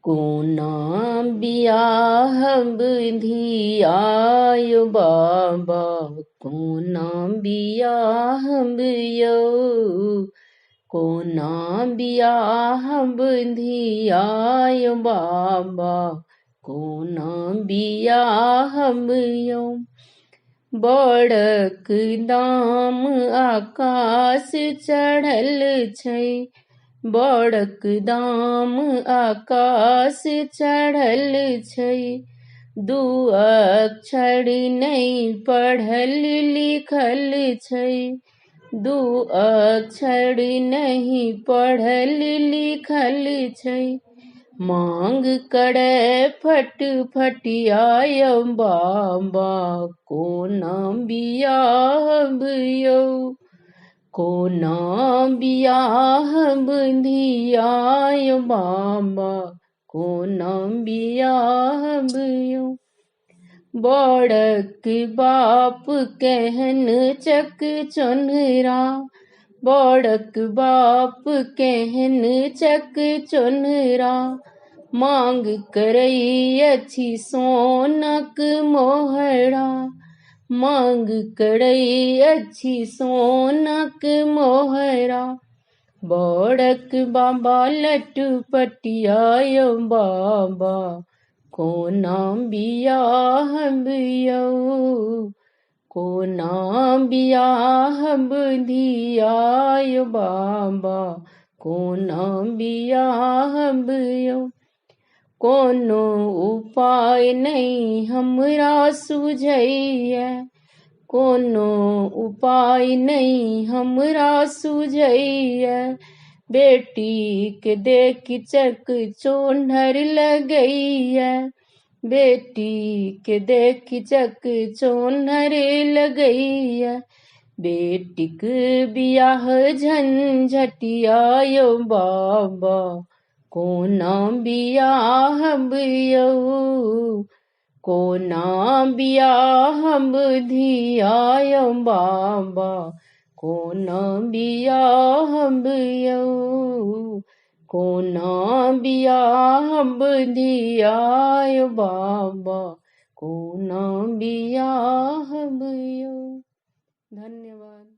कोना बियाह धियायो बाबा, कोना बियाह बियो, कोना बियाह धियायो बाबा, कोना बियाह बियो। बड़क दाम आकाश चढ़ल छै, बड़क दाम आकाश चढ़ल छै। दू अक्षर नहीं पढ़ल लिखल छै, दू अक्षर नहीं पढ़ल लिखल छै। मांग करे फट फटियायो बाबा, कोना बियाह बियो, कोना बियाह धियायो बाबा, कोना बियाह बियो। बड़क बाप कहन चक चुनरा, बड़क बाप कहन चक चुनरा। मांग करई अच्छी सोनक मोहरा, मांग करई अच्छी सोनक मोहरा। बड़क बाबा लटपटियायो बाबा, कोना बियाह बियो, कोना बियाह धियायो बाबा, कोना बियाह बियो। कोनो उपाय नहीं हमरा सुझैया, कोनो उपाय नहीं हमरा सुझैया। बेटी के देख चक चोन्हर लगैया, बेटी के देख चक चोन्हर लगैया। बेटिक बियाह झंझटियायो बाबा, कोना बियाह बियो, कोना बियाह धियायो बाबा, कोना बियाह बियो, कोना बियाह धियायो बाबा, कोना बियाह बियो। धन्यवाद।